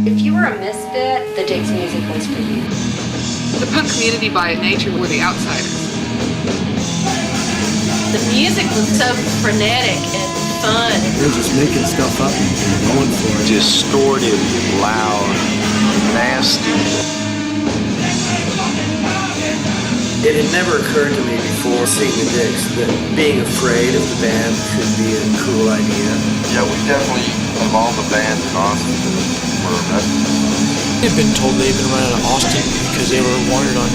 If you were a misfit, the Diggs music was for you. The punk community by nature were the outsiders. The music was so frenetic and fun. They were just making stuff up and going for it. Distorted, loud, nasty. It had never occurred to me before seeing the Diggs that being afraid of the band could be a cool idea. Yeah, we definitely, of all the band costs, were arrested. They've been told they've been run out of Austin because they were wanted on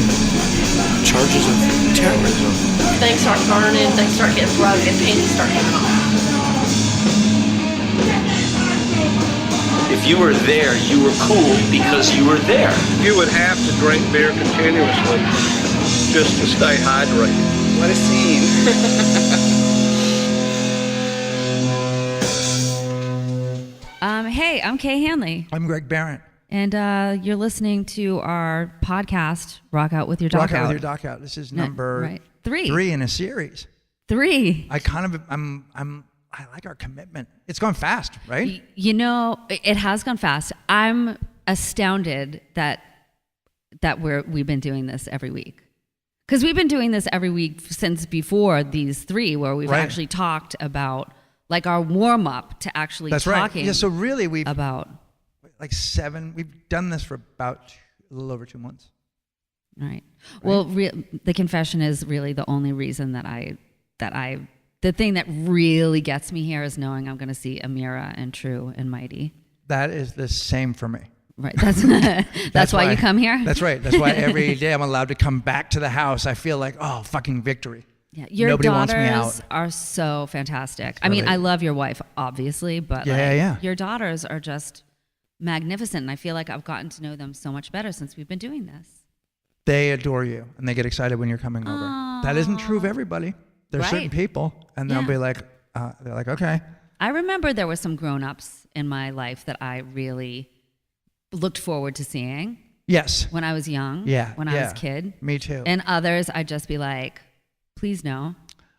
charges of terrorism. Things start burning, things start getting broken, panties start coming off. If you were there, you were cool because you were there. You would have to drink beer continuously just to stay hydrated. What a scene. Hey, I'm Kay Hanley. I'm Greg Behrendt. And you're listening to our podcast, Rock Out with Your Doc Out. Rock Out with Your Doc Out. This is number three in a series. Three. I like our commitment. It's gone fast, right? You know, it has gone fast. I'm astounded that we've been doing this every week. Because we've been doing this every week since before these three, where we've actually talked about like our warm up to actually talking. Right. Yeah. So really, we've about like We've done this for about a little over 2 months. Right. Well, the confession is really the only reason the thing that really gets me here is knowing I'm going to see Amira and True and Mighty. That is the same for me. Right. That's why you come here? That's right. That's why every day I'm allowed to come back to the house. I feel like, oh, fucking victory. Yeah. Your Nobody daughters wants me out. are so fantastic. Really? I mean, I love your wife, obviously, but your daughters are just magnificent. And I feel like I've gotten to know them so much better since we've been doing this. They adore you and they get excited when you're coming over. That isn't true of everybody. There's certain people and they'll be like, they're like, okay. I remember there were some grown-ups in my life that I really looked forward to seeing. Yes. When I was young. Yeah. When I was a kid. Me too. And others, I'd just be like, please no.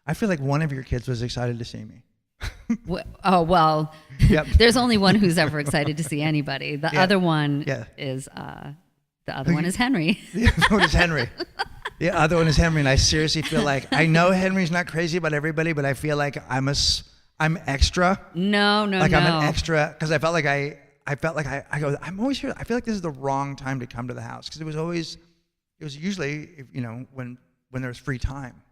I feel like one of your kids was excited to see me. Well, yep. There's only one who's ever excited to see anybody. The other one is Henry. The other one is Henry. The other one is Henry, and I seriously feel like I know Henry's not crazy about everybody, but I feel like I'm extra. No. I'm an extra because I felt like I go. I'm always here. I feel like this is the wrong time to come to the house because it was usually when there was free time.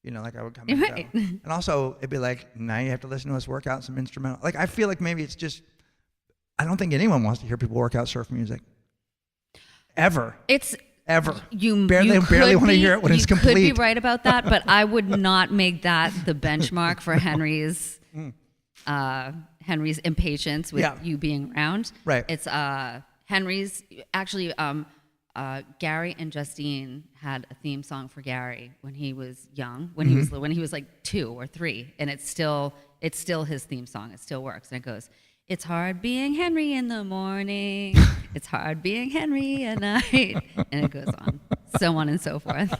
Like I would come and go. And also it'd be like, now you have to listen to us work out some instrumental. Like I feel like maybe it's just, I don't think anyone wants to hear people work out surf music. Ever. Ever. You barely want to hear it when it's complete. You could be right about that, but I would not make that the benchmark for Henry's impatience with you being around. Right. It's Henry's actually. Gary and Justine had a theme song for Gary when he was young, when he was like 2 or 3, and it's still his theme song. It still works, and it goes, "It's hard being Henry in the morning, it's hard being Henry at night," and it goes on and so forth.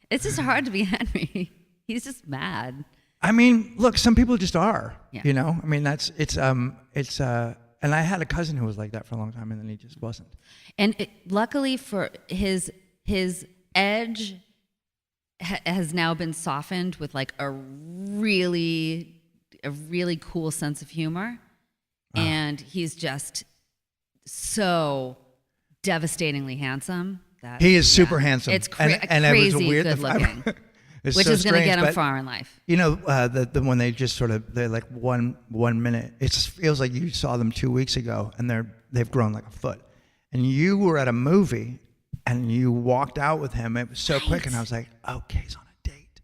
It's just hard to be Henry. He's just mad. I mean, look, some people just are. Yeah. I mean, and I had a cousin who was like that for a long time, and then he just wasn't. And luckily for his edge has now been softened with like a really cool sense of humor, and he's just so devastatingly handsome. He is super handsome. It's and crazy it was weird, good looking. Which so is going to get him far in life. The when they just they're like one minute. It feels like you saw them 2 weeks ago, and they've grown like a foot. And you were at a movie, and you walked out with him. It was so quick, and I was like, okay, he's on a date.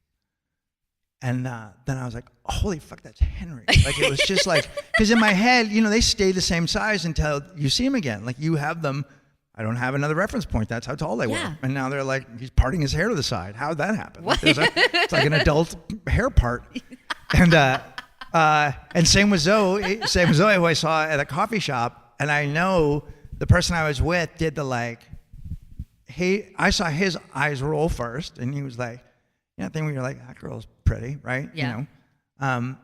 And then I was like, holy fuck, that's Henry. Like it was just like, because in my head, they stay the same size until you see him again. Like you have them. I don't have another reference point. That's how tall they were. And now they're like, he's parting his hair to the side. How'd that happen? Like it's like an adult hair part. And same with Zoe. Who I saw at a coffee shop. And I know the person I was with did I saw his eyes roll first. And he was like, thing where you're like, that girl's pretty, right? Yeah. And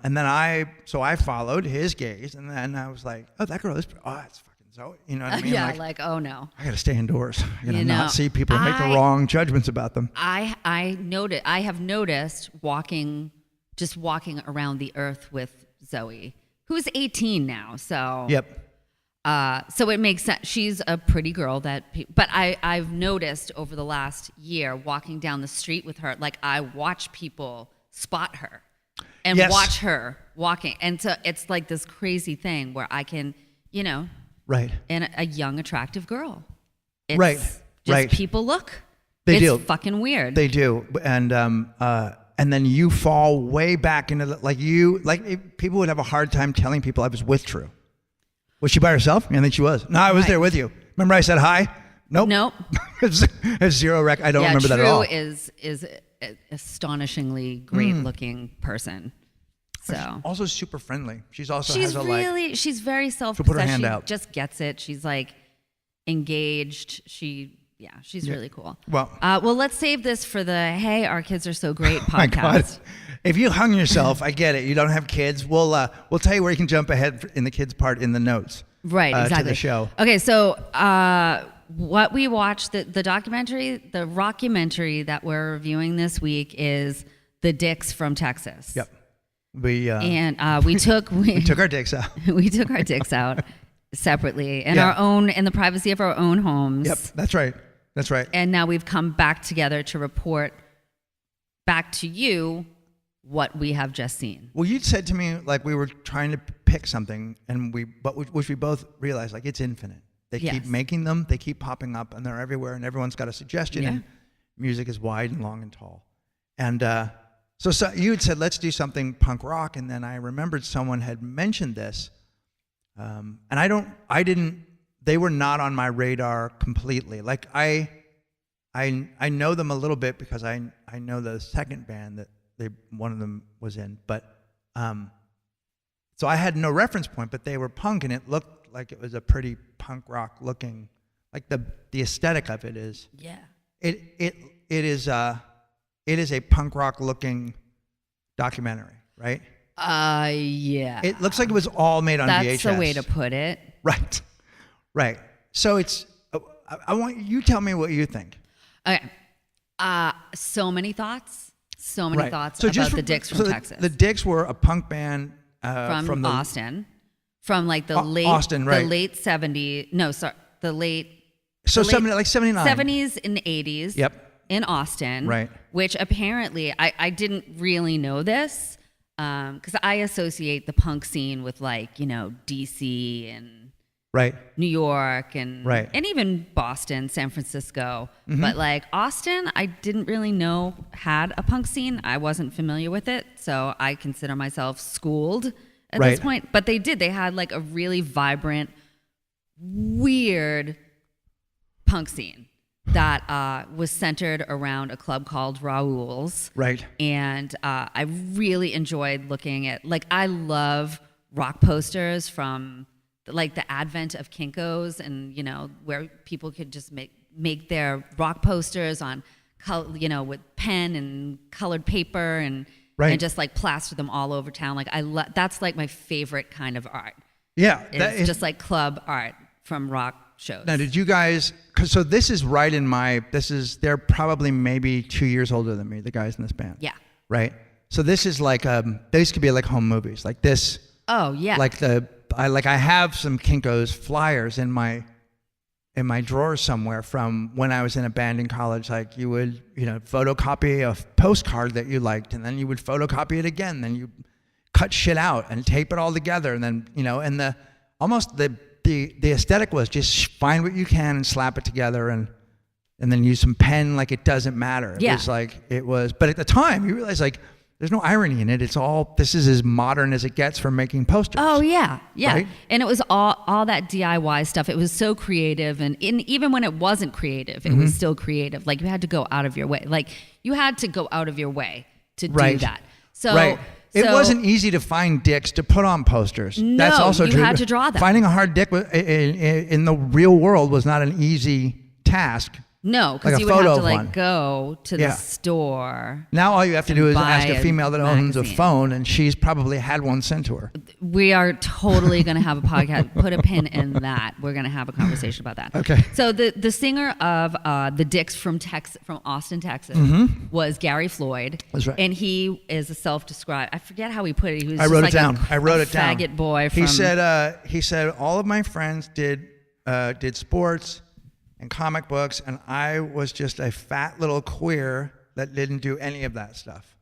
then I followed his gaze. And then I was like, oh, that girl is, it's fucking So, you know what I mean? Yeah, like, oh no. I got to stay indoors. I got to You not know, see people and make the wrong judgments about them. I have noticed just walking around the earth with Zoe, who's 18 now. So Yep. So it makes sense. She's a pretty girl but I've noticed over the last year walking down the street with her, like I watch people spot her and watch her walking. And so it's like this crazy thing where I can, you know, right. And a young, attractive girl. It's right. Just right. people look. They do. It's fucking weird. They do. And then you fall way back into people would have a hard time telling people I was with True. Was she by herself? I think she was. No, I was there with you. Remember I said hi? Nope. It's zero rec. I don't remember that at all. True is an astonishingly great looking person. So also super friendly. She's very self-possessed. She'll put her hand she out. just gets it. She's like engaged. She's really cool. Well, let's save this for the "Hey, our kids are so great" podcast. My God. If you hung yourself, I get it. You don't have kids. We'll tell you where you can jump ahead in the kids part in the notes. Right, exactly. To the show. Okay, so what we watched, the documentary, the rockumentary that we're reviewing this week is The Dicks from Texas. Yep. We took our dicks out. We took our dicks out separately in the privacy of our own homes. Yep, that's right. That's right. And now we've come back together to report back to you what we have just seen. Well, you said to me like we were trying to pick something, which we both realized like it's infinite. They keep making them, they keep popping up, and they're everywhere, and everyone's got a suggestion. Yeah. And music is wide and long and tall. And so you had said let's do something punk rock, and then I remembered someone had mentioned this, and I didn't. They were not on my radar completely. Like I know them a little bit because I know the second band that one of them was in, but so I had no reference point, but they were punk, and it looked like it was a pretty punk rock looking, like the aesthetic of it is. Yeah. It is a punk rock looking documentary, right? Yeah. It looks like it was all made on VHS. That's the way to put it. Right. So it's. I want you tell me what you think. Okay. So many thoughts. So many thoughts about the Dicks from Texas. The Dicks were a punk band from Austin, from like the late Austin, right? The late 70s. No, sorry, the late. So the late, like 79. 70s and 80s. Yep. In Austin, right? Which apparently I didn't really know this because I associate the punk scene with like DC and. Right. New York and even Boston, San Francisco. Mm-hmm. But like Austin, I didn't really know had a punk scene. I wasn't familiar with it. So I consider myself schooled at this point. But they did. They had like a really vibrant, weird punk scene that was centered around a club called Raoul's. Right. And I really enjoyed looking at, like, I love rock posters from like the advent of Kinko's and, where people could just make their rock posters on, with pen and colored paper and just like plaster them all over town. Like that's like my favorite kind of art. Yeah. It's just like club art from rock shows. Now, did you guys, so this is right in they're probably maybe 2 years older than me, the guys in this band. Yeah. Right. So this is like, these could be like home movies like this. Oh yeah. Like I have some Kinko's flyers in my drawer somewhere from when I was in a band in college. Like you would, photocopy a postcard that you liked, and then you would photocopy it again. Then you cut shit out and tape it all together, and then and the aesthetic was just find what you can and slap it together, and then use some pen like it doesn't matter. It was but at the time you realize like. There's no irony in it. This is as modern as it gets for making posters. Oh yeah. Right? And it was all that DIY stuff. It was so creative, and even when it wasn't creative, it was still creative. Like you had to go out of your way. Like you had to go out of your way to do that. So it wasn't easy to find dicks to put on posters. No, that's also true. You had to draw them. Finding a hard dick in the real world was not an easy task. No, because Like a you would have photo to of like one. go to Yeah. the store. Now all you have to do is ask buy a female that owns a magazine. phone, and she's probably had one sent to her. We are totally going to have a podcast. Put a pin in that. We're going to have a conversation about that. Okay. So the singer of the Dicks from Austin, Texas, was Gary Floyd. That's right. And he is a self-described. I forget how he put it. He was I just wrote like it down. A, I wrote a it down. Faggot boy. He said all of my friends did sports and comic books, and I was just a fat little queer that didn't do any of that stuff.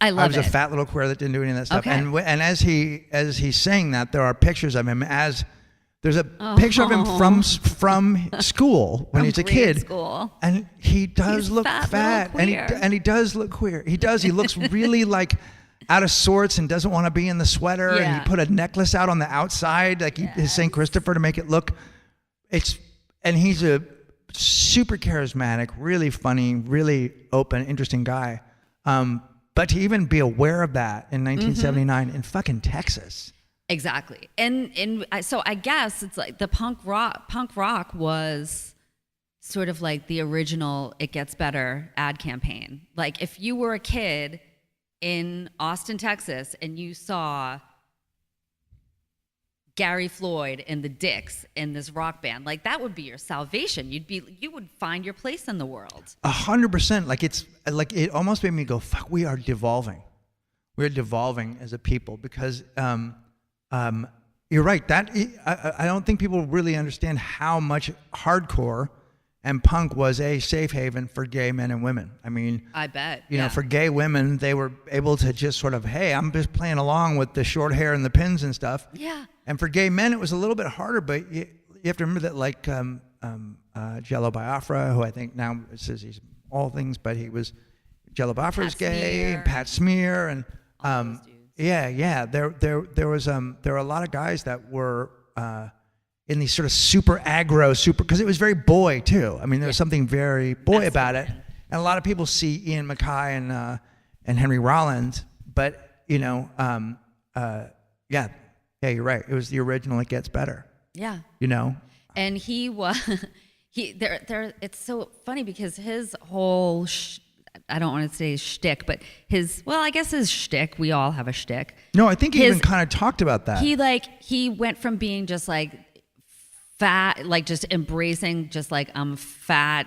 I love was it. a fat little queer that didn't do any of that stuff. Okay. And as he's saying that, there are pictures of him as there's a picture of him from school when From he's a grade kid, school. and he does He's look fat fat, little and queer. he does look queer. He does. He looks really like out of sorts and doesn't want to be in the sweater. And Yeah. he put a necklace out on the outside, like his St. Christopher, to make it look. And he's a super charismatic, really funny, really open, interesting guy. But to even be aware of that in 1979 in fucking Texas. Exactly. And so I guess it's like the punk rock was sort of like the original It Gets Better ad campaign. Like if you were a kid in Austin, Texas, and you saw Gary Floyd and the Dicks in this rock band, like that would be your salvation. You would find your place in the world. 100%. Like it almost made me go, fuck, we are devolving. We're devolving as a people because you're right. I don't think people really understand how much hardcore and punk was a safe haven for gay men and women. I mean, I bet. You know, for gay women, they were able to just sort of, hey, I'm just playing along with the short hair and the pins and stuff. Yeah. And for gay men, it was a little bit harder, but you have to remember that, like Jello Biafra, who I think now says he's all things, but he was Jello Biafra's gay, and Pat Smear, and there were a lot of guys that were in these sort of super aggro, because it was very boy too. I mean, there was something very boy about it, and a lot of people see Ian MacKaye and Henry Rollins, but you know, yeah, you're right. It was the original. It Gets Better. Yeah. You know. And he was it's so funny because his whole I don't want to say shtick, but I guess his shtick, we all have a shtick. No, I think he even kind of talked about that. He went from being just like fat, like just embracing just like I'm fat,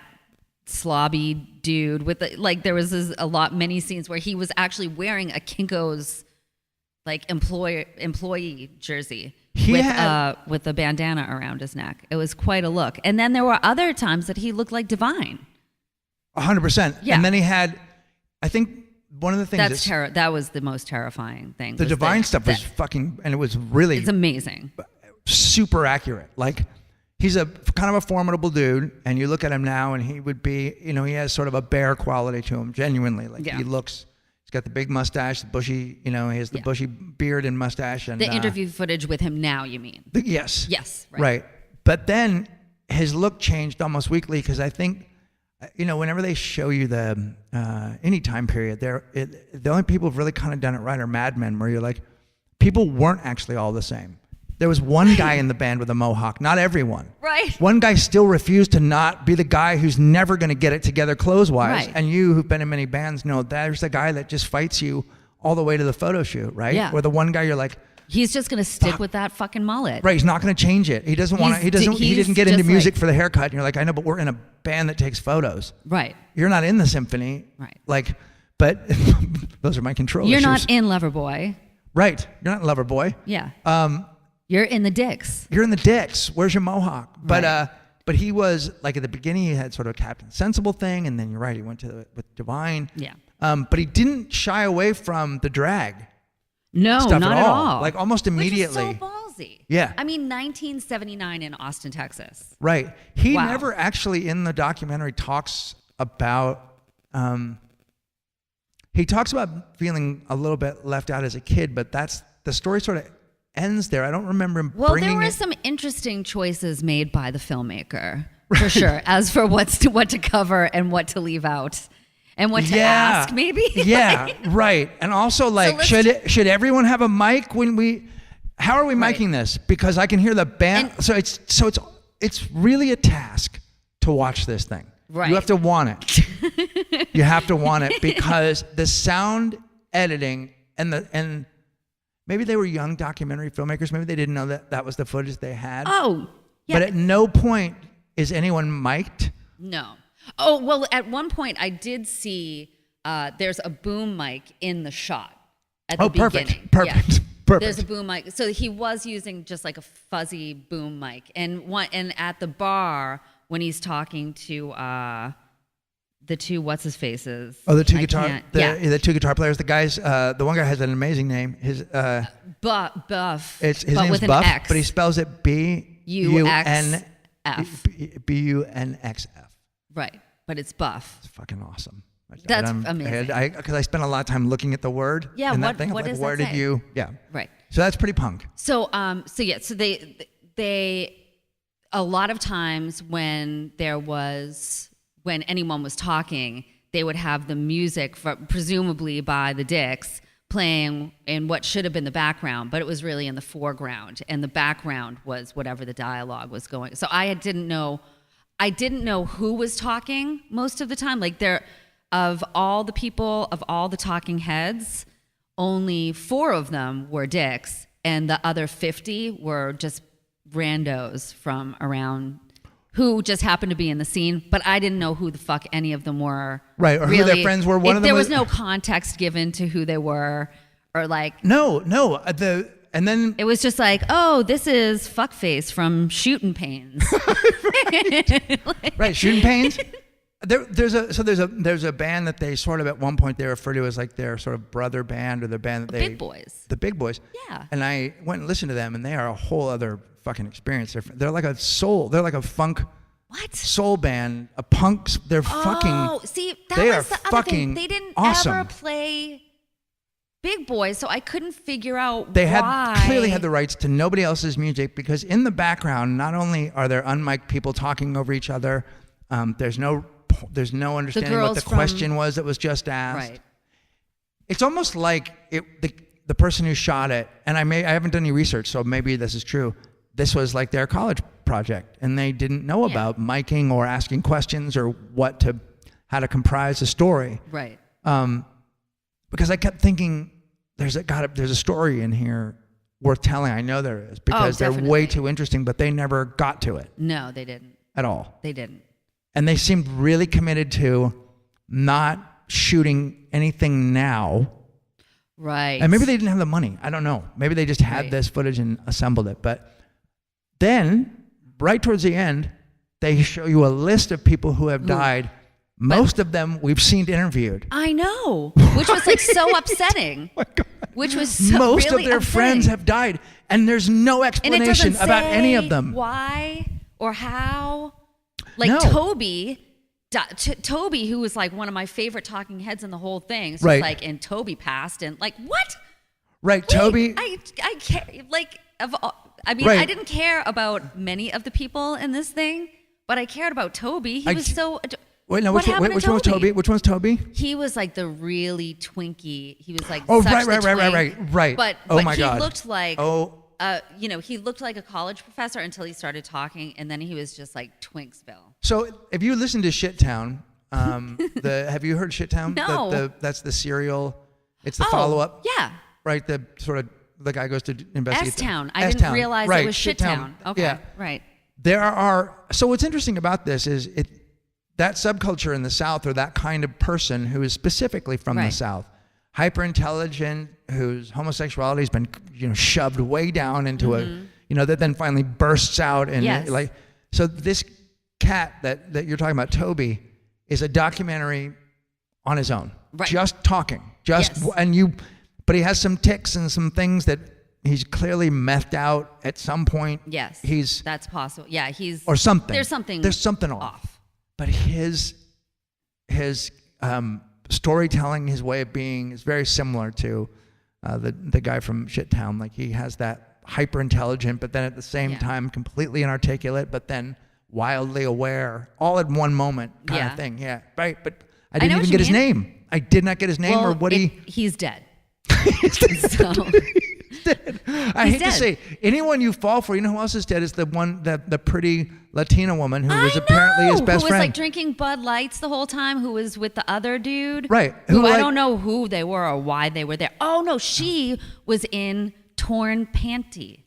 slobby dude with there was many scenes where he was actually wearing a Kinko's like employee jersey with a bandana around his neck. It was quite a look. And then there were other times that he looked like Divine. 100%. Yeah. And then he had, I think one of the things that was the most terrifying thing. The Divine stuff was fucking, and it was really, it's amazing, super accurate. Like he's a kind of a formidable dude, and you look at him now, and he would be, you know, he has sort of a bear quality to him, genuinely. Like he looks. He's got the big mustache, the bushy, you know, he has the bushy beard and mustache. And the interview footage with him now, you mean? Yes. Yes. Right. But then his look changed almost weekly because I think, you know, whenever they show you the any time period, the only people who've really kind of done it right are Mad Men, where you're like, people weren't actually all the same. There was one guy in the band with a mohawk, not everyone. Right. One guy still refused to not be the guy who's never going to get it together clothes-wise. Right. And you, who've been in many bands, know there's the guy that just fights you all the way to the photo shoot, right? Yeah. Where the one guy you're like, he's just going to stick with that fucking mullet. right, he's not going to change it. He doesn't want to, he didn't get into music for the haircut. And you're like, I know, but we're in a band that takes photos. Right. You're not in the symphony. Right. Like, but those are my control You're issues. not in Loverboy. Right. You're not in Loverboy. Yeah. You're in the Dicks. You're in the Dicks. Where's your mohawk? Right. But he was like at the beginning he had sort of a Captain Sensible thing, and then you're right, he went with Divine. Yeah. But he didn't shy away from the drag. No, stuff not at all. all. Like almost immediately. Which is so ballsy. Yeah. I mean, 1979 in Austin, Texas. Right. He Wow. never actually in the documentary talks about. He talks about feeling a little bit left out as a kid, but that's the story sort of ends there. I don't remember him bringing there were it. some interesting choices made by the filmmaker, for sure, as for what to cover and what to leave out and what to ask, maybe. Yeah, right. And also, like, should everyone have a mic when we? How are we miking this? Because I can hear the band. So it's really a task to watch this thing. Right. You have to want it. You have to want it because the sound editing and maybe they were young documentary filmmakers. Maybe they didn't know that was the footage they had. Oh, yeah. But at no point is anyone mic'd. No. Oh, well, at one point I did see there's a boom mic in the shot at the beginning. Perfect. Yeah. Perfect. There's a boom mic. So he was using just like a fuzzy boom mic. And at the bar when he's talking to the two what's-his-faces. Oh, the two guitar players. The guys, the one guy has an amazing name. His Buff. His but name's with an Buff, X. but he spells it B-U-X-F. B-U-N-X-F. Right, but it's Buff. It's fucking awesome. That's amazing. Because I spent a lot of time looking at the word. Yeah, in what that thing. what like, does where that did say? you? Yeah. Right. So that's pretty punk. So they a lot of times when anyone was talking, they would have the music presumably by the Dicks playing in what should have been the background, but it was really in the foreground, and the background was whatever the dialogue was going. So I didn't know who was talking most of the time. Like of all the talking heads, only 4 of them were Dicks, and the other 50 were just randos from around who just happened to be in the scene, but I didn't know who the fuck any of them were. Right, or really, who their friends were. There was no context given to who they were, or like... No. And then... It was just like, oh, this is Fuckface from Shootin' Pains. Right, Shootin' Pains? There's a band that they sort of at one point they refer to as like their sort of brother band or the band that they... Big Boys. The Big Boys. Yeah. And I went and listened to them, and they are a whole other fucking experience. They're like a soul. They're like a funk soul band. A punk. They're fucking. Oh, see, that they was are the other fucking thing. They didn't awesome. ever play Big Boys, so I couldn't figure out they why. Clearly had the rights to nobody else's music because in the background, not only are there unmiked people talking over each other, there's no understanding what the question was that was just asked. Right. It's almost like the person who shot it, and I haven't done any research, so maybe this is true. This was like their college project, and they didn't know about miking or asking questions or how to comprise a story. Right. Because I kept thinking, there's a story in here worth telling. I know there is because they're way too interesting, but they never got to it. No, they didn't. At all. They didn't. And they seemed really committed to not shooting anything now. Right. And maybe they didn't have the money. I don't know. Maybe they just had this footage and assembled it. But then, right towards the end, they show you a list of people who have died. Most of them we've seen interviewed. I know, which was like so upsetting. Oh my God. Which was so Most really of their upsetting. friends have died, and there's no And it explanation doesn't about say any of them. why or how. Like No. Toby, who was like one of my favorite talking heads in the whole thing. It's just Right. like, and Toby passed, and like, what? Right, Wait, Toby. I care. Like, I mean, Right. I didn't care about many of the people in this thing, but I cared about Toby. He was so. Wait, no, What which one was Toby? Which one's Toby? He was like the really twinky. He was like Oh, such right. the twink. But But my he God. looked like he looked like a college professor until he started talking, and then he was just like Twinksville. So if you listen to Shittown, have you heard Shittown? No. That's the serial. It's the follow-up. Yeah. Right. The sort of the guy goes to investigate. S-Town. I didn't realize it was Shittown. Okay. Yeah. Right. So what's interesting about this is that subculture in the South, or that kind of person who is specifically from the South, hyper intelligent, whose homosexuality has been shoved way down into that then finally bursts out and so this cat that you're talking about, Toby, is a documentary on his own, just talking, but he has some tics and some things that he's clearly methed out at some point. Yes, that's possible. Yeah, or something. There's something off. But his storytelling, his way of being, is very similar to the guy from Shittown. Like he has that hyper intelligent, but then at the same time completely inarticulate, but then wildly aware, all in one moment kind of thing. Yeah, right. But I didn't even get his name. I did not get his name or what he's dead. dead. I hate to say, anyone you fall for, you know who else is dead? Is the one, the pretty Latina woman who was apparently his best who friend. was like drinking Bud Lights the whole time, who was with the other dude. Right. Who I like- don't know who they were or why they were there. Oh, no, she was in Torn Panties.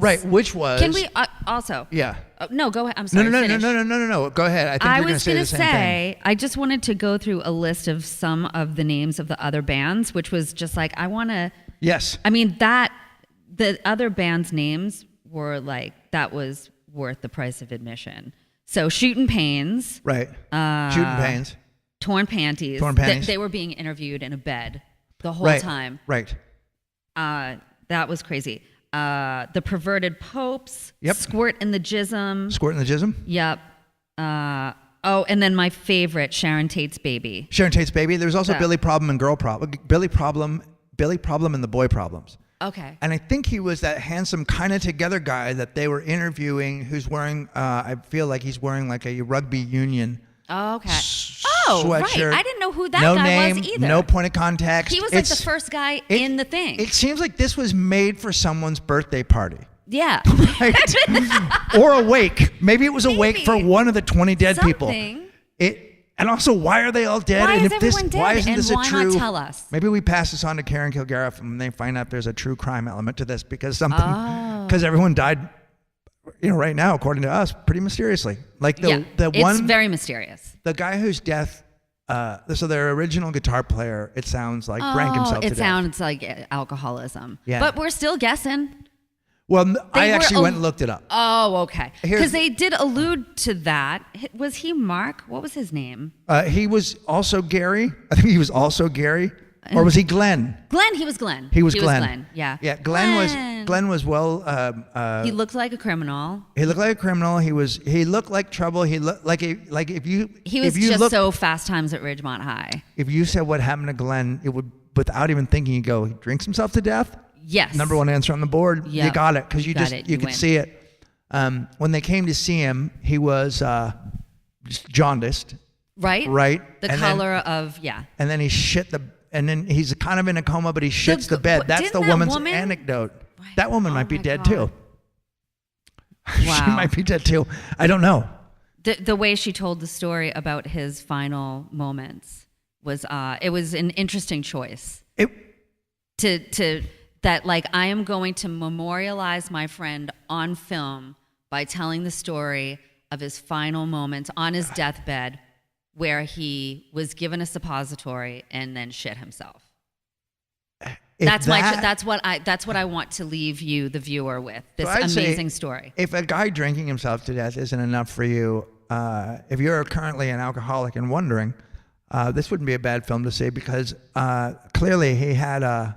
Right, which was... Can we also... Yeah. No, go ahead. I'm sorry. No. Go ahead. I think I you're going to was say going the to same thing. say, I just wanted to go through a list of some of the names of the other bands, which was just like, I want to... Yes. I mean, the other bands' names were like, that was worth the price of admission. So Shootin' Pains. Right. Shootin' Pains. Torn Panties. Torn Panties. They were being interviewed in a bed the whole Right. time. Right. That was crazy. The Perverted Popes. Yep. Squirt in the Jism. Squirt in the Jism. Yep. And then my favorite, Sharon Tate's Baby. Sharon Tate's Baby. There was also Yeah. Billy Problem and Girl Problem. Billy Problem and the Boy Problems. Okay. And I think he was that handsome kind of together guy that they were interviewing who's wearing, I feel like he's wearing like a rugby union Okay. sweatshirt. Right. I didn't know who that no guy name, was either. No point of contact. He was like the first guy in the thing. It seems like this was made for someone's birthday party. Yeah. Right? Or a wake. Maybe it was a wake for one of the 20 dead people. And also, why are they all dead? Why and is if this, everyone dead? why isn't And this why a not true? tell us? Maybe we pass this on to Karen Kilgariff and they find out there's a true crime element to this because because everyone died, right now, according to us, pretty mysteriously. Like it's very mysterious. The guy whose death, so their original guitar player, it sounds like drank himself to death. It sounds like alcoholism. Yeah. But we're still guessing. Well, I actually went and looked it up. Oh, okay. Because they did allude to that. Was he Mark? What was his name? He was also Gary. I think he was also Gary. Or was he Glenn? Glenn. He was Glenn. He was Glenn. Yeah. Yeah. Glenn was well. He looked like a criminal. He looked like a criminal. He looked like trouble. He looked like if you. He was just so Fast Times at Ridgemont High. If you said what happened to Glenn, it would, without even thinking, you go, he drinks himself to death. Yes. Number one answer on the board. Yep. You got it because you could win. see it. When they came to see him, he was just jaundiced. Right. Right. The color of And then he shit and then he's kind of in a coma, but he shits the bed. That's the woman's anecdote. Right. That woman might be dead too. Wow. She might be dead too. I don't know. The way she told the story about his final moments was it was an interesting choice. That like I am going to memorialize my friend on film by telling the story of his final moments on his deathbed where he was given a suppository and then shit himself. That's what I want to leave you, the viewer, with this amazing story. If a guy drinking himself to death isn't enough for you, if you're currently an alcoholic and wondering, this wouldn't be a bad film to see because clearly he had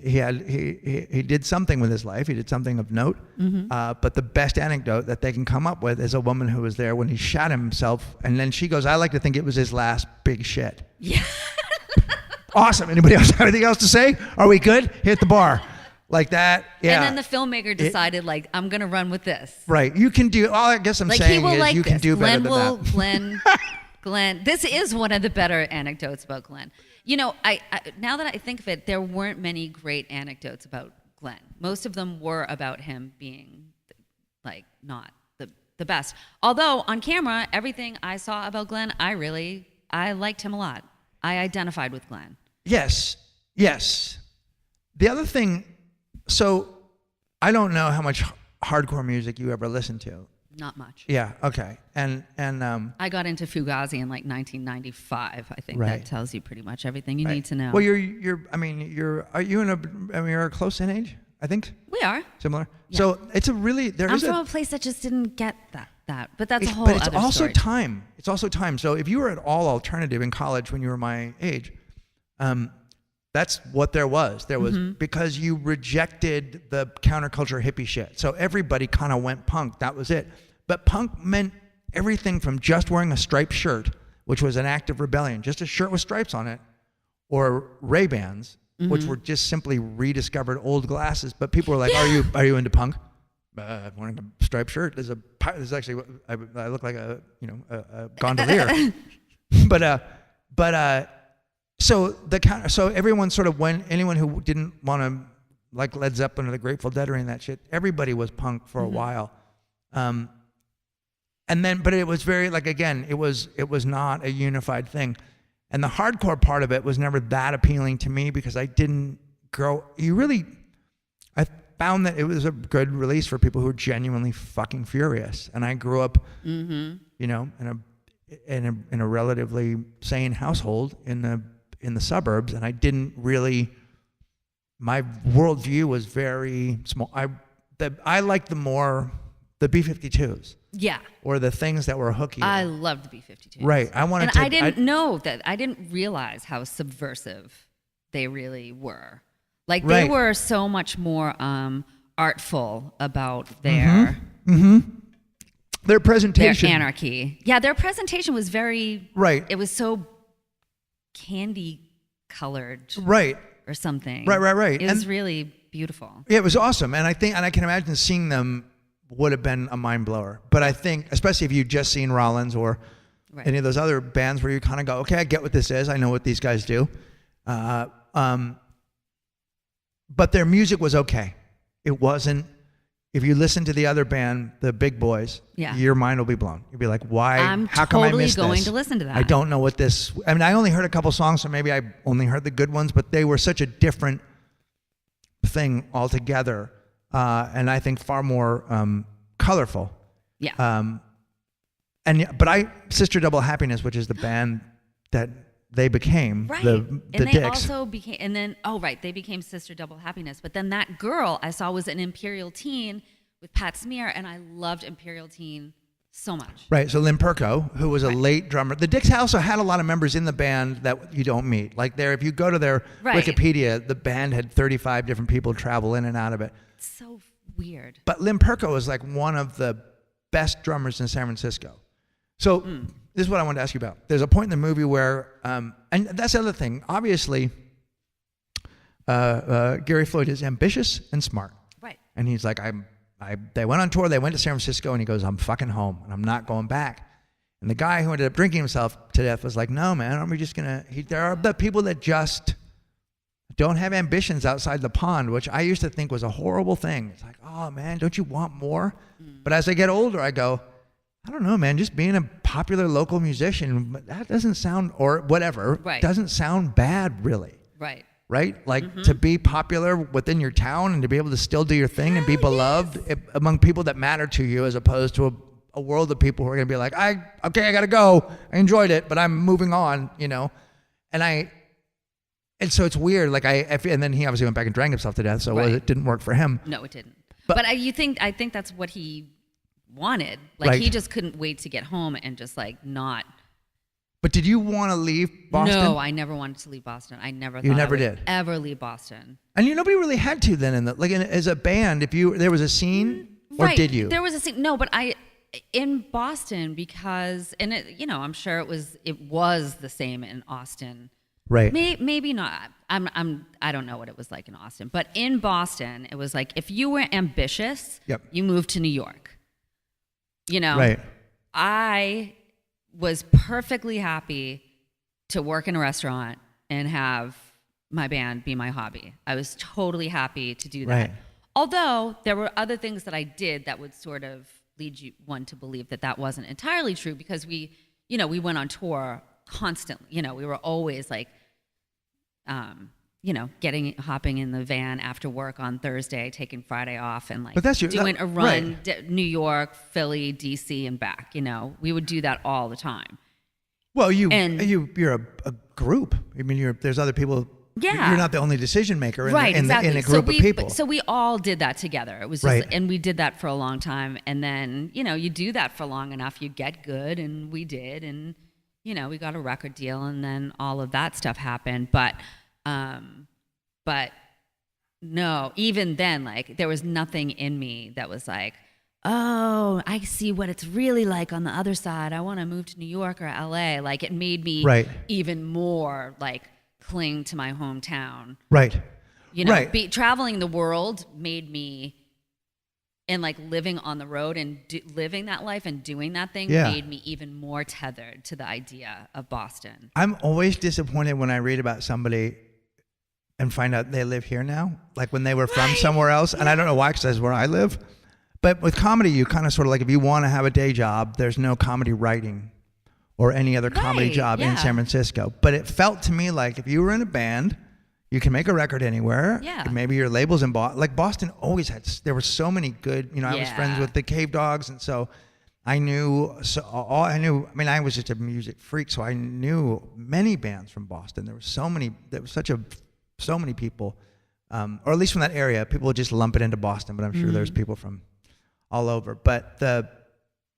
he did something with his life. He did something of note. Mm-hmm. But the best anecdote that they can come up with is a woman who was there when he shot himself, and then she goes, "I like to think it was his last big shit." Yeah. Awesome. Anybody else have anything else to say? Are we good? Hit the bar. Like that. Yeah. And then the filmmaker decided, I'm going to run with this. Right. You can do, all I guess I'm saying is you can do better than that. Glenn, this is one of the better anecdotes about Glenn. I now that I think of it, there weren't many great anecdotes about Glenn. Most of them were about him being, not the best. Although, on camera, everything I saw about Glenn, I liked him a lot. I identified with Glenn. Yes. The other thing, so I don't know how much hardcore music you ever listened to. Not much. Yeah. Okay. And I got into Fugazi in 1995. I think that tells you pretty much everything you need to know. Well, you're a close in age, I think. We are Similar. Yeah. So it's I'm from a place that just didn't get that. But that's a whole other story. But it's also time. It's also time. So if you were at all alternative in college when you were my age, that's what there was. There was because you rejected the counterculture hippie shit. So everybody kind of went punk. That was it. But punk meant everything from just wearing a striped shirt, which was an act of rebellion, just a shirt with stripes on it, or Ray-Bans, which were just simply rediscovered old glasses. But people were like, "Are you into punk?" I'm wearing a striped shirt. There's actually I look like a gondolier. but So everyone sort of anyone who didn't want to like Led Zeppelin or the Grateful Dead or any of that shit, everybody was punk for a while. And then, but it was very like, again, it was not a unified thing. And the hardcore part of it was never that appealing to me because I didn't I found that it was a good release for people who were genuinely fucking furious. And I grew up, you know, in a relatively sane household in the suburbs, and I didn't really. My worldview was very small. I liked the B-52s. Yeah. Or the things that were hooky. I loved the B-52s. Right. I didn't realize how subversive they really were. Like they were so much more artful about their their presentation. Their anarchy. Yeah, their presentation was very It was so candy colored. Right. Or something. Right. It was really beautiful. Yeah, it was awesome. And I can imagine seeing them would have been a mind blower. But I think, especially if you'd just seen Rollins or any of those other bands where you kind of go, okay, I get what this is. I know what these guys do. But their music was okay. It wasn't, if you listen to the other band, the Big Boys, your mind will be blown. You'll be like, why? How come I missed this? I'm totally going to listen to that. I don't know what this, I mean, I only heard a couple songs, so maybe I only heard the good ones, but they were such a different thing altogether. And I think far more colorful. Yeah. But Sister Double Happiness, which is the band that they became, the and they Dicks. also became, and then they became Sister Double Happiness. But then that girl I saw was an Imperial Teen with Pat Smear, and I loved Imperial Teen so much. Right. So Lynn Perko, who was a late drummer, the Dicks also had a lot of members in the band that you don't meet. Like if you go to their Wikipedia, the band had 35 different people travel in and out of it. It's so weird. But Lynn Perko was like one of the best drummers in San Francisco. So this is what I wanted to ask you about. There's a point in the movie where, and that's the other thing. Obviously, Gary Floyd is ambitious and smart. Right. And he's like, they went on tour, they went to San Francisco, and he goes, I'm fucking home, and I'm not going back. And the guy who ended up drinking himself to death was like, no, man, aren't we just going to, there are the people that just don't have ambitions outside the pond, which I used to think was a horrible thing. It's like, oh, man, don't you want more? But as I get older, I go, I don't know, man, just being a popular local musician, that doesn't sound, or whatever, doesn't sound bad, really. Right? Like to be popular within your town and to be able to still do your thing and be beloved among people that matter to you, as opposed to a world of people who are going to be like, I got to go. I enjoyed it, but I'm moving on, you know? And so it's weird. Like and then he obviously went back and drank himself to death. So it didn't work for him. No, it didn't. But I think that's what he wanted. Like he just couldn't wait to get home and just like not. But did you want to leave Boston? No, I never wanted to leave Boston. I never thought you never I would did ever leave Boston. And nobody really had to then as a band. If there was a scene, or did you? There was a scene. No, but in Boston, because I'm sure it was the same in Austin. Right. Maybe not. I don't know what it was like in Austin, but in Boston, it was like if you were ambitious, you moved to New York. You know. Right. I was perfectly happy to work in a restaurant and have my band be my hobby. I was totally happy to do that. Right. Although there were other things that I did that would sort of lead one to believe that wasn't entirely true, because we went on tour constantly. We were always like, hopping in the van after work on Thursday, taking Friday off, and like doing a run, New York, Philly, DC, and back. We would do that all the time. Well, you're a group. I mean, there's other people. Yeah. You're not the only decision maker in a group of people. So we all did that together. It was just, and we did that for a long time. And then, you do that for long enough, you get good, and we did. And, we got a record deal, and then all of that stuff happened. But no, even then, like, there was nothing in me that was like, oh, I see what it's really like on the other side. I want to move to New York or LA. Like, it made me even more like cling to my hometown. Right. Traveling the world made me and like living on the road and living that life and doing that thing Yeah. made me even more tethered to the idea of Boston. I'm always disappointed when I read about somebody and find out they live here now, like when they were from somewhere else. And I don't know why, because that's where I live. But with comedy, you kind of sort of like, if you want to have a day job, there's no comedy writing or any other comedy job in San Francisco. But it felt to me like if you were in a band, you can make a record anywhere. Yeah. Maybe your label's in Boston. Like Boston always had, there were so many good, I was friends with the Cave Dogs. And so I knew, I mean, I was just a music freak. So I knew many bands from Boston. There was so many people, or at least from that area. People would just lump it into Boston, but I'm sure there's people from all over. But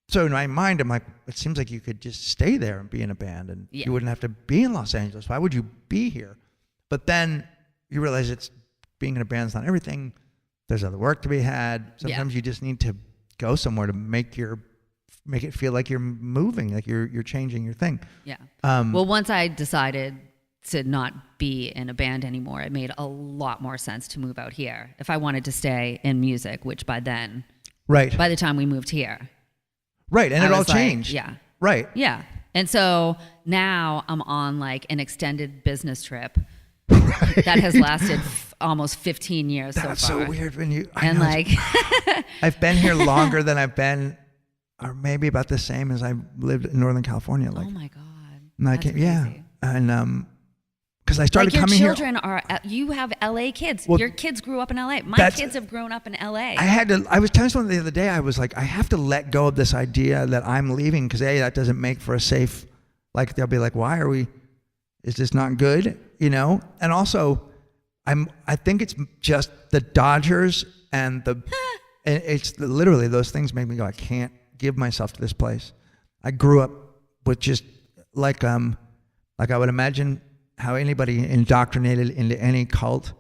so in my mind, I'm like, it seems like you could just stay there and be in a band and you wouldn't have to be in Los Angeles. Why would you be here? But then you realize being in a band's not everything. There's other work to be had. Sometimes you just need to go somewhere to make it feel like you're moving, like you're changing your thing. Yeah. Well, once I decided to not be in a band anymore, it made a lot more sense to move out here if I wanted to stay in music, which by then, by the time we moved here. Right. And it all changed. Yeah. Right. Yeah. And so now I'm on like an extended business trip that has lasted almost 15 years so far. That's so weird when you... I've been here longer than I've been, or maybe about the same as I lived in Northern California. Oh my God. That's crazy. And because I started coming here... Your children are... You have LA kids. Your kids grew up in LA. My kids have grown up in LA. I was telling someone the other day, I was like, I have to let go of this idea that I'm leaving because that doesn't make for a safe... Like, they'll be like, why are we... Is this not good? And also, I think it's just the Dodgers and it's literally those things make me go, I can't give myself to this place. I grew up with just like I would imagine how anybody indoctrinated into any cult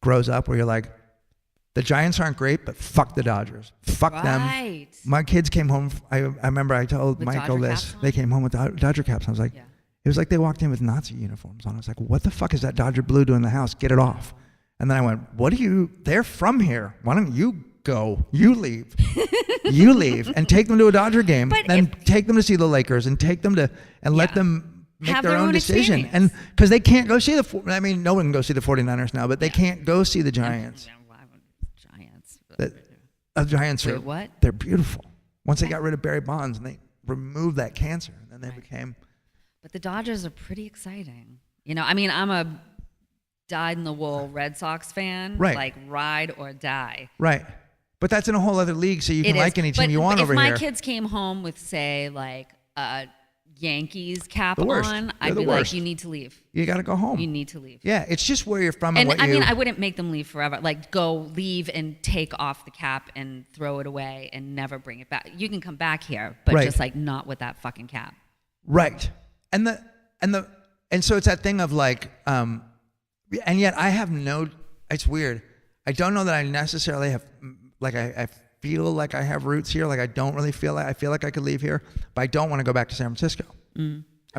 grows up, where you're like, the Giants aren't great, but fuck the Dodgers. Fuck them. My kids came home. I remember I told with Michael Dodger this. They came home with Dodger caps. I was like, it was like they walked in with Nazi uniforms on. I was like, what the fuck is that Dodger blue doing in the house? Get it off. And then I went, they're from here. Why don't you go? You leave. You leave and take them to a Dodger game. Then take them to see the Lakers and take them to, and let them make their own decision. Experience. And because they can't go see no one can go see the 49ers now, but they can't go see the Giants. The Giants are, what? They're beautiful. Once they got rid of Barry Bonds and they removed that cancer, and then they became. But the Dodgers are pretty exciting. I'm a dyed-in-the-wool Red Sox fan. Right. Like ride or die. Right. But that's in a whole other league, so you can like any team you want over here. If my kids came home with, say, like a Yankees cap on, I'd be like, you need to leave. You got to go home. You need to leave. Yeah, it's just where you're from and what I mean, I wouldn't make them leave forever. Like, go leave and take off the cap and throw it away and never bring it back. You can come back here, but just like not with that fucking cap. Right. And so it's that thing of like, and yet I have it's weird. I don't know that I necessarily have, like I feel like I have roots here. Like I don't really I feel like I could leave here, but I don't want to go back to San Francisco. I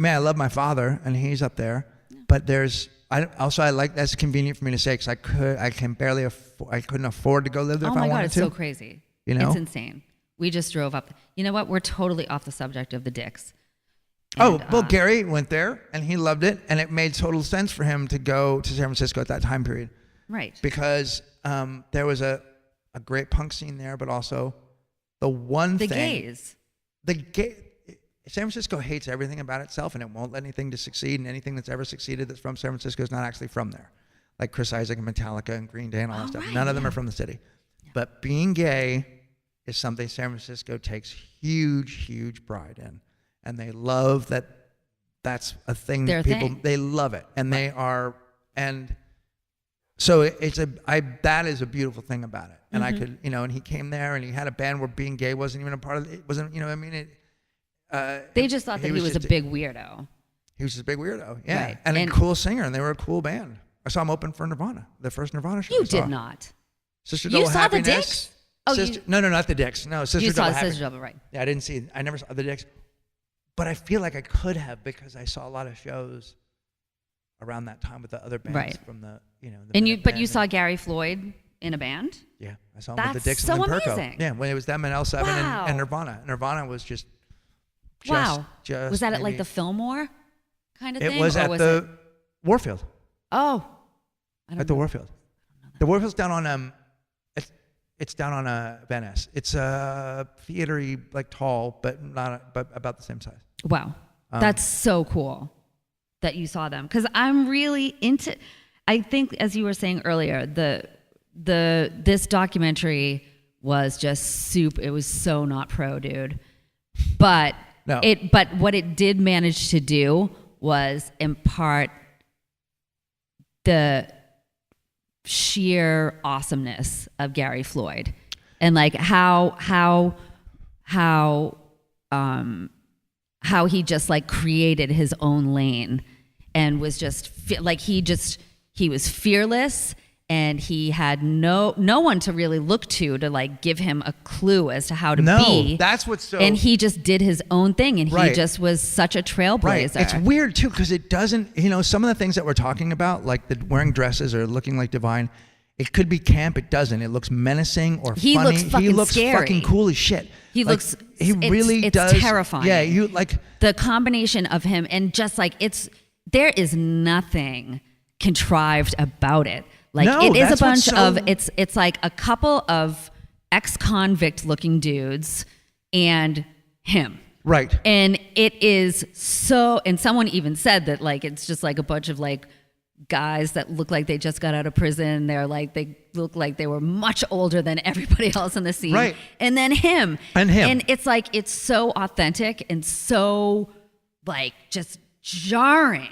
mean, I love my father and he's up there, but I like, that's convenient for me to say, because I couldn't afford to go live there if I wanted to. Oh my God, it's so crazy. It's insane. We just drove up. You know what? We're totally off the subject of the dicks. And, Gary went there and he loved it, and it made total sense for him to go to San Francisco at that time period. Right. Because there was a great punk scene there, but also the gays. San Francisco hates everything about itself, and it won't let anything to succeed, and anything that's ever succeeded that's from San Francisco is not actually from there. Like Chris Isaac and Metallica and Green Day and all that stuff. None of them are from the city. Yeah. But being gay is something San Francisco takes huge, huge pride in. And they love that's a thing that people, they love it. And they are, and so that is a beautiful thing about it. And I could, and he came there and he had a band where being gay wasn't even a part of it. It wasn't, they just thought that he was a big weirdo. He was just a big weirdo, yeah. Right. And a cool singer, and they were a cool band. I saw him open for Nirvana, the first Nirvana show. You did not. Sister Double Happiness. You saw the Dicks? Oh, no, not the Dicks. No, Sister Double Happiness. You saw Sister Double, right. Yeah, I never saw the Dicks. But I feel like I could have, because I saw a lot of shows around that time with the other bands from the, but you saw Gary Floyd in a band? Yeah, I saw them with That's the Dicks so and Limperco. amazing. Yeah, when it was them and L7 Wow. and Nirvana. Nirvana was just Wow. Was that at like maybe- the Fillmore kind of It thing? was or at was the it- Warfield. Oh. I don't At the know. Warfield. The Warfield's down on it's down on Van Ness. It's theatery, like tall, but about the same size. Wow. That's so cool that you saw them. Because I'm really into, I think as you were saying earlier, this documentary was just it was so not pro, dude. But No. but what it did manage to do was impart the sheer awesomeness of Gary Floyd and like how he just like created his own lane and was just he was fearless, and he had no one to really look to like give him a clue as to how to be. That's what's so. And he just did his own thing, and Right. he just was such a trailblazer. Right. It's weird too because it doesn't. Some of the things that we're talking about, like the wearing dresses or looking like Divine, it could be camp. It doesn't. It looks menacing or He funny. looks fucking he looks scary. fucking cool as shit. He Like, looks. He really it's does. terrifying. Yeah. You like. The combination of him and just like there is nothing contrived about it. Like No, it is a that's what's bunch so- of it's like a couple of ex-convict looking dudes and him. Right. And it is so, and someone even said that like it's just like a bunch of like guys that look like they just got out of prison. They look like they were much older than everybody else in the scene. Right. And then him. And him. And it's like it's so authentic and so like just jarring.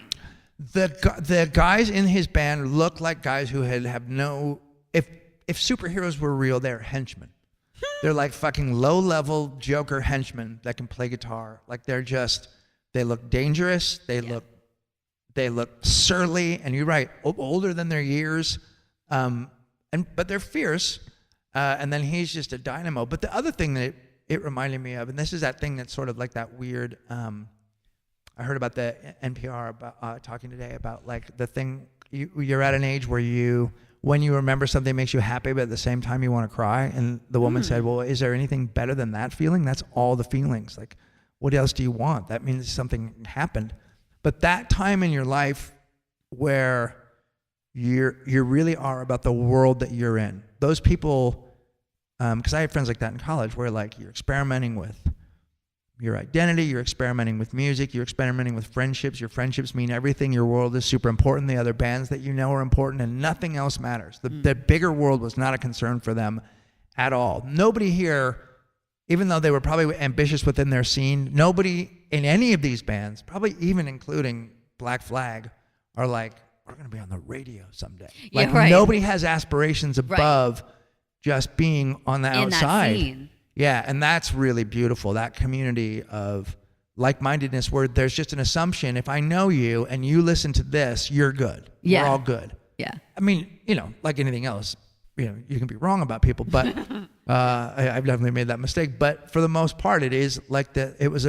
The guys in his band look like guys who have no. If superheroes were real, they're henchmen. They're like fucking low-level Joker henchmen that can play guitar. Like they look dangerous. They look surly. And you're right, older than their years. But they're fierce. And then he's just a dynamo. But the other thing that it reminded me of, and this is that thing that's sort of like that weird. I heard about the NPR about talking today about like the thing you're at an age where when you remember something makes you happy, but at the same time you want to cry. And the woman said, well, is there anything better than that feeling? That's all the feelings. Like, what else do you want? That means something happened. But that time in your life where you really are about the world that you're in, those people, because I had friends like that in college where like you're experimenting with your identity, you're experimenting with music, you're experimenting with friendships. Your friendships mean everything. Your world is super important. The other bands that you know are important, and nothing else matters. The bigger world was not a concern for them at all. Nobody here, even though they were probably ambitious within their scene, nobody in any of these bands, probably even including Black Flag, are like, we're going to be on the radio someday. Like, Yeah, right. Nobody has aspirations above just being on the In that outside. scene. Yeah, and that's really beautiful, that community of like-mindedness where there's just an assumption, if I know you and you listen to this, you're good. Yeah. We're all good. Yeah. I mean, like anything else, you can be wrong about people, but I've definitely made that mistake. But for the most part, it is like it was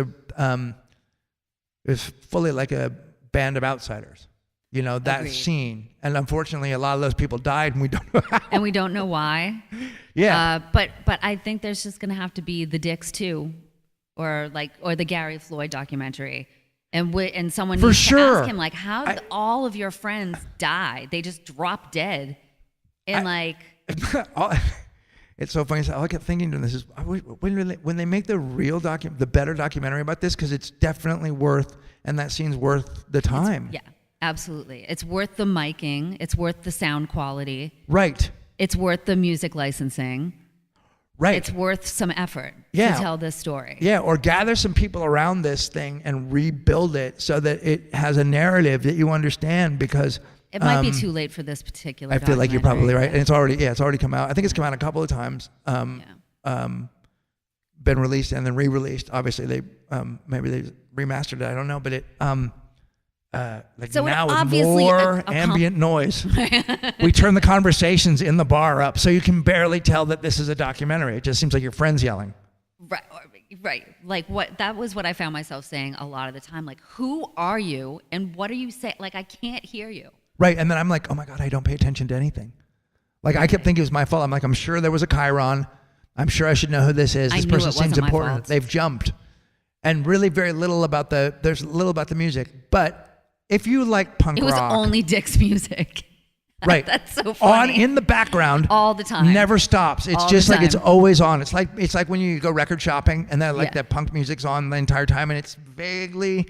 fully like a band of outsiders. That Agreed. scene. And unfortunately, a lot of those people died, and we don't know how. And we don't know why. Yeah. But I think there's just gonna have to be the Dicks too, or the Gary Floyd documentary, and someone For needs sure. to ask him like, how did all of your friends die? They just drop dead, and It's so funny. All I kept thinking during this is when they make the better documentary about this, because it's definitely worth, and that scene's worth the time. yeah, absolutely, it's worth the miking, it's worth the sound quality, Right. it's worth the music licensing. Right. It's worth some effort Yeah. to tell this story. Yeah, or gather some people around this thing and rebuild it so that it has a narrative that you understand, because It might be too late for this particular I feel like you're probably documentary. right. And it's already come out. I think it's come out a couple of times. Been released and then re-released. Obviously they maybe they remastered it. I don't know, but it So it now with obviously more ambient noise. We turn the conversations in the bar up so you can barely tell that this is a documentary. It just seems like your friends yelling. Right. Like that was what I found myself saying a lot of the time. Like, who are you and what are you saying? Like, I can't hear you. Right, and then I'm like, oh my God, I don't pay attention to anything. Like I kept thinking it was my fault. I'm like, I'm sure there was a chyron. I'm sure I should know who this is. I This knew person it seems wasn't my important. fault. They've jumped. And really there's little about the music. But if you like punk rock. It was only Dick's music. Right. That's so funny. In the background. All the time. Never stops. It's All just the like it's time. always on. It's like when you go record shopping and then like Yeah. that punk music's on the entire time and it's vaguely.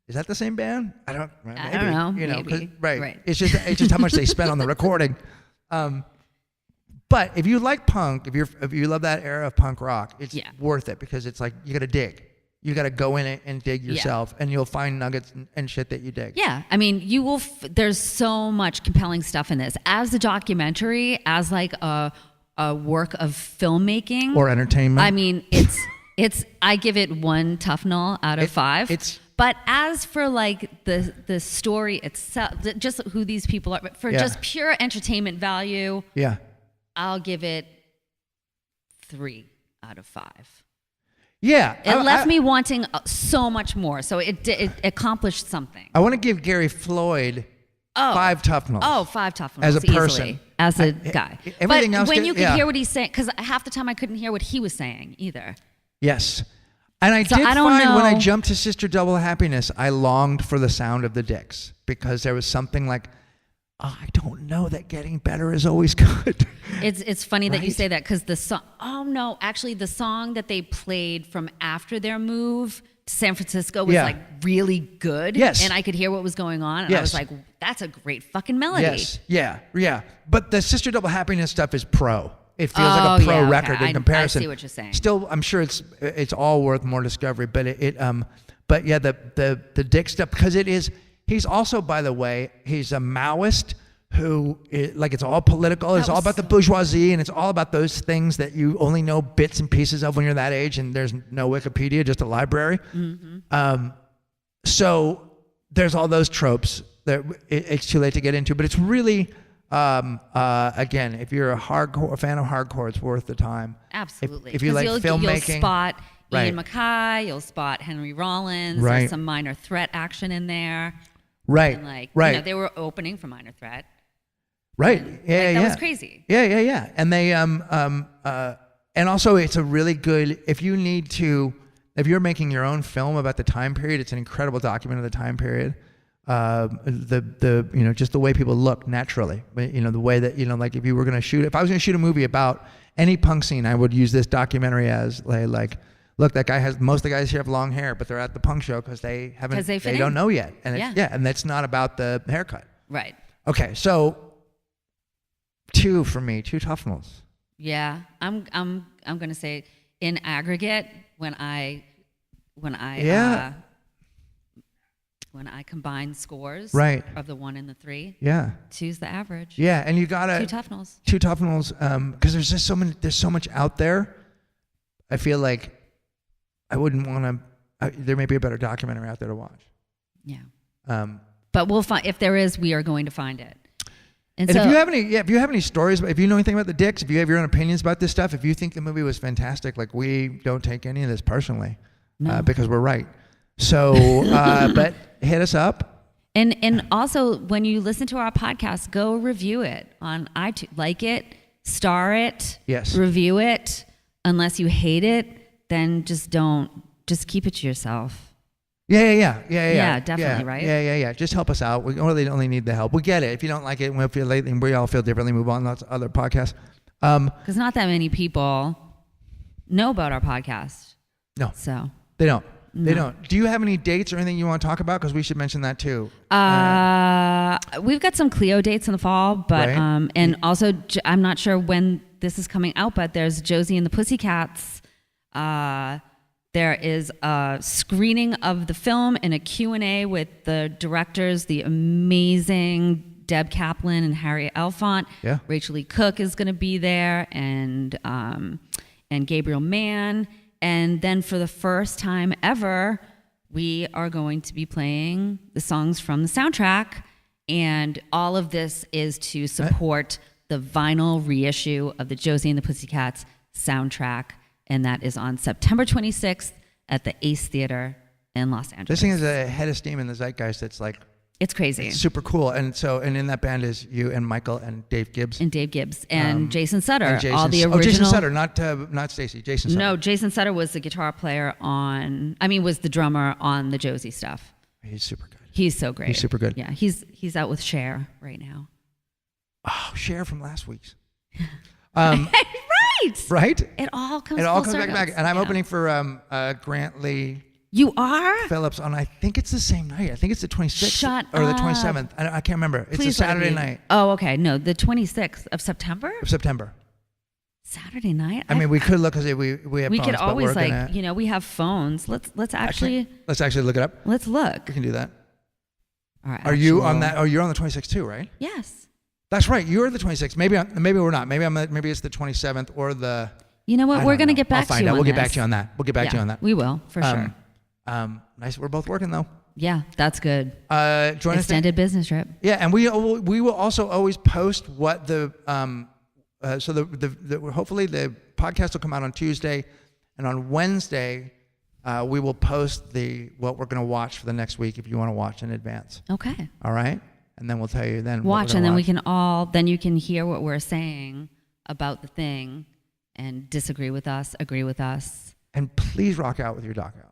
Is that the same band? I don't know. You know, maybe. right. It's just how much they spent on the recording. But if you like punk, if you love that era of punk rock, it's worth it because it's like you got to dig. You got to go in it and dig yourself, and you'll find nuggets and shit that you dig. Yeah, I mean, you will. There's so much compelling stuff in this as a documentary, as like a work of filmmaking Or entertainment. I mean, it's. I give it 1 tough null out of 5. But as for like the story itself, just who these people are, for just pure entertainment value, I'll give it 3 out of 5. Yeah, it left me wanting so much more. So it accomplished something. I want to give Gary Floyd 5 tough nulls. Oh, 5 tough nulls as a person, easily, as a guy. Everything but else when you could hear what he's saying, because half the time I couldn't hear what he was saying either. Yes. And I did find when I jumped to Sister Double Happiness, I longed for the sound of the Dicks because there was something like, I don't know that getting better is always good. It's funny that you say that because the song, actually the song that they played from after their move to San Francisco was like really good. Yes. And I could hear what was going on. And I was like, that's a great fucking melody. Yes. Yeah. But the Sister Double Happiness stuff is pro. It feels like a pro record in comparison. I see what you're saying. Still, I'm sure it's all worth more discovery, but but yeah, the Dick stuff, because he's also, by the way, he's a Maoist who it's all political. It's all about the bourgeoisie, and it's all about those things that you only know bits and pieces of when you're that age, and there's no Wikipedia, just a library. Mm-hmm. So there's all those tropes that it's too late to get into, but it's really. Again, if you're a fan of hardcore, it's worth the time. Absolutely. If you like filmmaking, you'll spot Ian MacKaye, you'll spot Henry Rollins. Right. There's some Minor Threat action in there. Right. And they were opening for Minor Threat. Right. That was crazy. Yeah. And they and also it's a really good if you're making your own film about the time period, it's an incredible document of the time period. Just the way people look naturally, the way that, like if I was going to shoot a movie about any punk scene, I would use this documentary as like, look, most of the guys here have long hair, but they're at the punk show because they don't know yet. And and that's not about the haircut. Right. Okay. So 2 for me, 2 tough nulls. Yeah. I'm going to say in aggregate, when I combine scores of the 1 and the 3, 2's the average. Yeah, and you gotta 2 tough nulls. 2 tough nulls, because there's just there's so much out there. I feel like I wouldn't want to. There may be a better documentary out there to watch. Yeah. But we'll find if there is. We are going to find it. And so, if you have any stories, if you know anything about the Dicks, if you have your own opinions about this stuff, if you think the movie was fantastic, like we don't take any of this personally, because we're right. So, but hit us up. And also, when you listen to our podcast, go review it on iTunes. Like it, star it, review it. Unless you hate it, then just keep it to yourself. Yeah, definitely, right? Yeah. Just help us out. We really only need the help. We get it. If you don't like it, we all feel differently. Move on. Lots of other podcasts. Because not that many people know about our podcast. No. So they don't. They don't. Do you have any dates or anything you want to talk about? Because we should mention that too. We've got some Clio dates in the fall, but and also I'm not sure when this is coming out, but there's Josie and the Pussycats. There is a screening of the and a Q&A with the directors, the amazing Deb Kaplan and Harry Elfont. Yeah. Rachel Lee Cook is going to be there, and Gabriel Mann. And then for the first time ever, we are going to be playing the songs from the soundtrack. And all of this is to support the vinyl reissue of the Josie and the Pussycats soundtrack. And that is on September 26th at the Ace Theater in Los Angeles. This thing is a head of steam in the zeitgeist that's like It's crazy. It's super cool. And in that band is you and Michael and Dave Gibbs. And Jason Sutter. And Jason, all the original. Jason Sutter, not Stacy. Jason Sutter. No, Jason Sutter was the guitar player was the drummer on the Josie stuff. He's super good. He's so great. He's super good. Yeah, he's out with Cher right now. Oh, Cher from last week's. Right. It all comes back. And I'm opening for Grantley. You are? Phillips on, I think it's the same night. I think it's the 26th or the 27th. I can't remember. It's a Saturday night. Oh, okay. No, the 26th of September? Saturday night? I mean, we could look, because we have we phones, could always but we have phones. Let's actually look it up. Let's look. We can do that. All right. Are you on that? Oh, you're on the 26th too, right? Yes. That's right. You're the 26th. Maybe we're not. Maybe it's the 27th or the. You know what? We're going to get back to you. We'll get back to you on that. We will, for sure. Nice. We're both working though. Yeah, that's good. Join Extended business trip. Yeah, and we will also always post what the hopefully the podcast will come out on Tuesday, and on Wednesday we will post what we're going to watch for the next week if you want to watch in advance. Okay. All right, and then we'll tell you then. Watch, and then we can then you can hear what we're saying about the thing, and disagree with us, agree with us. And please rock out with your doc out.